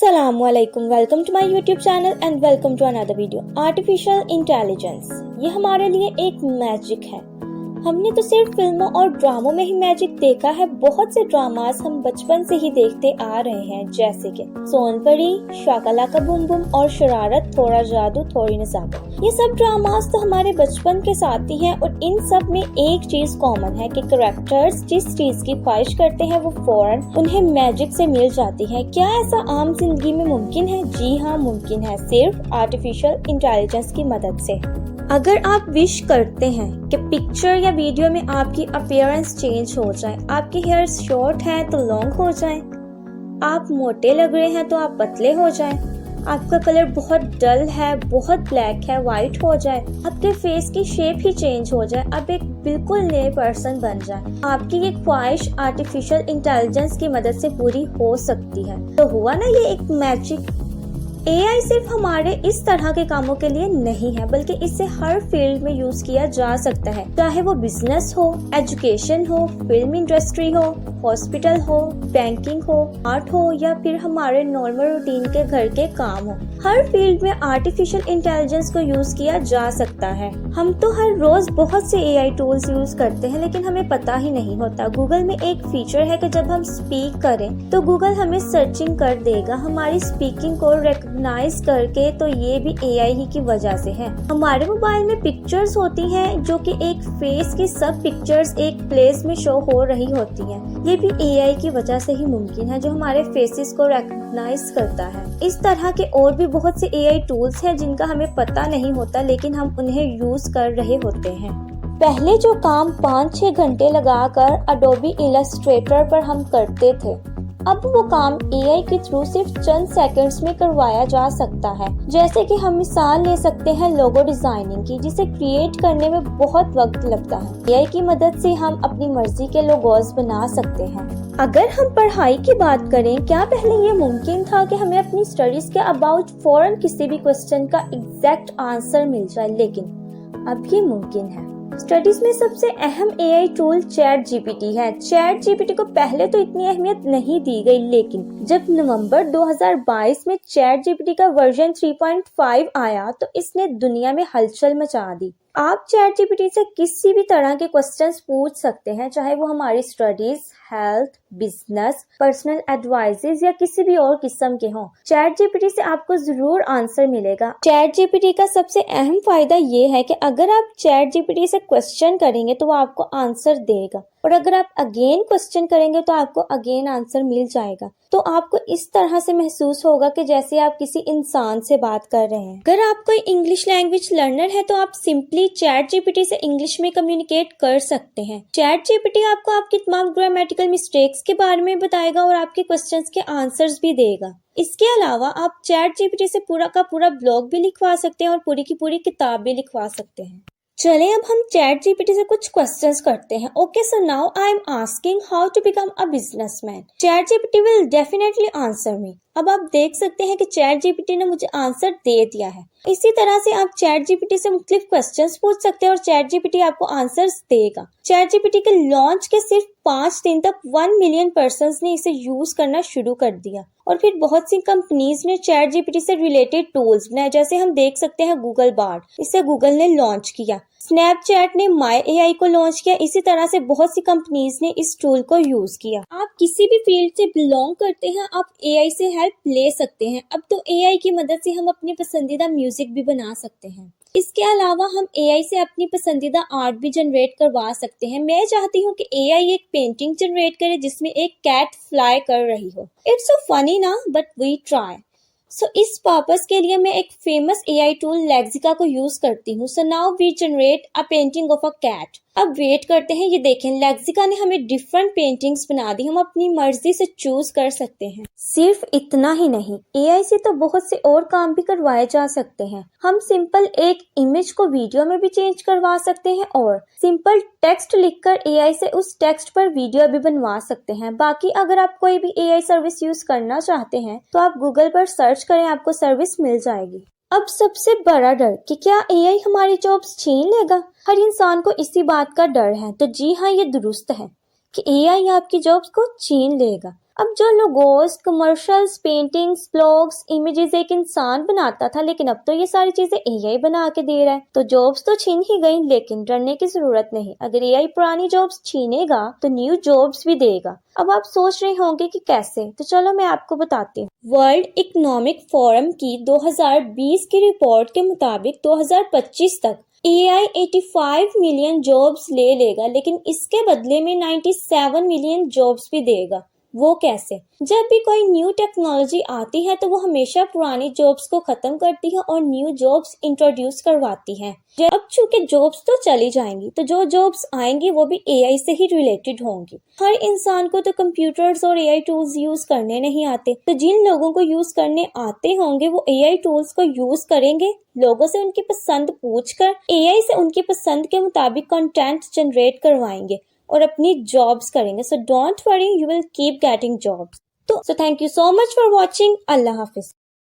अस्सलाम वालेकुम, welcome to my YouTube channel and welcome to another video. Artificial intelligence ये हमारे लिए एक मैजिक है। हमने तो सिर्फ फिल्मों और ड्रामों में ही मैजिक देखा है। बहुत से ड्रामास हम बचपन से ही देखते आ रहे हैं, जैसे कि सोनपरी, शाकालाका बूम बूम और शरारत, थोड़ा जादू थोड़ी नज़ाकत। ये सब ड्रामास तो हमारे बचपन के साथी हैं और इन सब में एक चीज कॉमन है कि कैरेक्टर्स जिस चीज की ख्वाहिश करते हैं वो फौरन उन्हें मैजिक से मिल जाती है। क्या ऐसा आम जिंदगी में मुमकिन है? जी हाँ, मुमकिन है, सिर्फ आर्टिफिशियल इंटेलिजेंस की मदद से। अगर आप विश करते हैं कि पिक्चर या वीडियो में आपकी अपीयरेंस चेंज हो जाए, आपके हेयर शॉर्ट हैं तो लॉन्ग हो जाए, आप मोटे लग रहे हैं तो आप पतले हो जाएं, आपका कलर बहुत डल है, बहुत ब्लैक है, वाइट हो जाए, आपके फेस की शेप ही चेंज हो जाए, आप एक बिल्कुल नए पर्सन बन जाए, आपकी ये ख्वाहिश आर्टिफिशियल इंटेलिजेंस की मदद से पूरी हो सकती है। तो हुआ ना ये एक मैजिक। एआई सिर्फ हमारे इस तरह के कामों के लिए नहीं है, बल्कि इसे हर फील्ड में यूज किया जा सकता है, चाहे वो बिजनेस हो, एजुकेशन हो, फिल्म इंडस्ट्री हो, हॉस्पिटल हो, बैंकिंग हो, आर्ट हो या फिर हमारे नॉर्मल रूटीन के घर के काम हो। हर फील्ड में आर्टिफिशियल इंटेलिजेंस को यूज किया जा सकता है। हम तो हर रोज बहुत से एआई टूल्स यूज करते हैं, लेकिन हमें पता ही नहीं होता। गूगल में एक फीचर है कि जब हम स्पीक करें तो गूगल हमें सर्चिंग कर देगा हमारी स्पीकिंग को रिकॉग्नाइज करके। तो ये भी एआई ही की वजह से है। हमारे मोबाइल में पिक्चर्स होती हैं जो कि एक फेस की सब पिक्चर्स एक प्लेस में शो हो रही होती हैं। ये भी एआई की वजह से ही मुमकिन है, जो हमारे फेसेस को रिकॉग्नाइज करता है। इस तरह के और भी बहुत से एआई टूल्स हैं जिनका हमें पता नहीं होता, लेकिन हम उन्हें यूज कर रहे होते हैं। पहले जो काम 5-6 घंटे लगाकर अडोबी इलस्ट्रेटर पर हम करते थे, अब वो काम एआई के थ्रू सिर्फ चंद सेकंड्स में करवाया जा सकता है। जैसे कि हम मिसाल ले सकते हैं लोगो डिजाइनिंग की, जिसे क्रिएट करने में बहुत वक्त लगता है। एआई की मदद से हम अपनी मर्जी के लोगोस बना सकते हैं। अगर हम पढ़ाई की बात करें, क्या पहले ये मुमकिन था कि हमें अपनी स्टडीज के अबाउट फौरन किसी भी क्वेश्चन का एग्जैक्ट आंसर मिल जाए? लेकिन अब ये मुमकिन है। स्टडीज में सबसे अहम एआई टूल चैट जीपीटी है। चैट जीपीटी को पहले तो इतनी अहमियत नहीं दी गई, लेकिन जब नवंबर 2022 में चैट जीपीटी का वर्जन 3.5 आया तो इसने दुनिया में हलचल मचा दी। आप चैट जीपीटी से किसी भी तरह के क्वेश्चंस पूछ सकते हैं, चाहे वो हमारी studies, health, business, personal advises या किसी भी और किस्म के हों। चैट जीपीटी से आपको जरूर आंसर मिलेगा। चैट जीपीटी का सबसे अहम फायदा ये है कि अगर आप चैट जीपीटी से क्वेश्चन करेंगे तो वो आपको आंसर देगा, और अगर आप अगेन क्वेश्चन करेंगे तो आपको अगेन आंसर मिल जाएगा। तो आपको इस तरह से महसूस होगा कि जैसे आप किसी इंसान से बात कर रहे हैं। अगर आप कोई इंग्लिश लैंग्वेज लर्नर है तो आप सिंपली चैट जीपीटी से इंग्लिश में कम्युनिकेट कर सकते हैं। चैट जीपीटी आपको आपकी तमाम ग्रामेटिकल मिस्टेक्स के बारे में बताएगा और आपके क्वेश्चंस के आंसर्स भी देगा। इसके अलावा आप चैट जीपीटी से पूरा का पूरा ब्लॉग भी लिखवा सकते हैं और पूरी की पूरी किताब भी लिखवा सकते हैं। चलें अब हम चैट जीपीटी से कुछ क्वेश्चंस करते हैं। Okay, so now I am asking how to become a businessman. ChatGPT will definitely answer me. अब आप देख सकते हैं कि चैट जीपीटी ने मुझे आंसर दे दिया है। इसी तरह से आप चैट जीपीटी से मुख्तलिफ क्वेश्चंस पूछ सकते हैं और चैट जीपीटी आपको आंसर्स देगा। चैट जीपीटी के लॉन्च के सिर्फ 5 दिन तक 1 मिलियन पर्संस ने इसे यूज करना शुरू कर दिया, और फिर बहुत सी कंपनीज ने चैट जीपीटी से रिलेटेड टूल्स बनाए। जैसे हम देख सकते हैं गूगल बार्ड, इसे गूगल ने लॉन्च किया। स्नैपचैट ने माई एआई को लॉन्च किया। इसी तरह से बहुत सी कंपनीज ने इस टूल को यूज किया। आप किसी भी फील्ड से बिलोंग करते हैं, आप एआई से हेल्प ले सकते हैं। अब तो एआई की मदद से हम अपनी पसंदीदा म्यूजिक भी बना सकते हैं। इसके अलावा हम एआई से अपनी पसंदीदा आर्ट भी जनरेट करवा सकते हैं। मैं चाहती हूँ कि एआई एक पेंटिंग जनरेट करे जिसमें एक कैट फ्लाई कर रही हो। इट्स सो फनी ना, बट वी ट्राई। सो इस पर्पस के लिए मैं एक फेमस एआई टूल लेक्सिका को यूज करती हूँ। So now we generate a painting of a cat. अब वेट करते हैं, ये देखें लेक्सिका ने हमें डिफरेंट पेंटिंग्स बना दी। हम अपनी मर्जी से चूज कर सकते हैं। सिर्फ इतना ही नहीं, एआई से तो बहुत से और काम भी करवाए जा सकते हैं। हम सिंपल एक इमेज को वीडियो में भी चेंज करवा सकते हैं और सिंपल टेक्स्ट लिखकर एआई से उस टेक्स्ट पर वीडियो भी बनवा सकते हैं। बाकी अगर आप कोई भी एआई सर्विस यूज करना चाहते हैं तो आप गूगल पर सर्च करें, आपको सर्विस मिल जाएगी। अब सबसे बड़ा डर कि क्या एआई हमारी जॉब्स छीन लेगा? हर इंसान को इसी बात का डर है। तो जी हाँ, ये दुरुस्त है कि एआई आपकी जॉब्स को छीन लेगा। اب جو logos, commercials, paintings, blogs, images ایک انسان بناتا تھا، لیکن اب تو یہ ساری چیزیں اے آئی بنا کے دے رہا ہے. تو جابس تو چھین ہی گئی، لیکن ڈرنے کی ضرورت نہیں. اگر اے آئی پرانی جابس چھینے گا تو نیو جابس بھی دے گا. اب آپ سوچ رہے ہوں گے کہ کیسے، تو چلو میں آپ کو بتاتی ہوں. ورلڈ اکنامک فورم کی 2020 کی رپورٹ کے مطابق 2025 تک اے آئی 85 ملین جابس لے لے گا، لیکن اس کے بدلے میں 97 ملین جابس بھی دے گا. وہ کیسے؟ جب بھی کوئی نیو ٹیکنالوجی آتی ہے تو وہ ہمیشہ پرانی جابس کو ختم کرتی ہے اور نیو جابس انٹروڈیوس کرواتی ہے. اب چونکہ جابس تو چلی جائیں گی، تو جو جابس آئیں گی وہ بھی اے آئی سے ہی ریلیٹڈ ہوں گی. ہر انسان کو تو کمپیوٹرز اور اے آئی ٹولز یوز کرنے نہیں آتے، تو جن لوگوں کو یوز کرنے آتے ہوں گے وہ اے آئی ٹولز کو یوز کریں گے، لوگوں سے ان کی پسند پوچھ کر اے آئی سے ان کی پسند کے مطابق کنٹینٹ جنریٹ کروائیں گے اور اپنی جابس کریں گے. So don't worry, you will keep getting jobs. So thank you so much for watching. اللہ حافظ.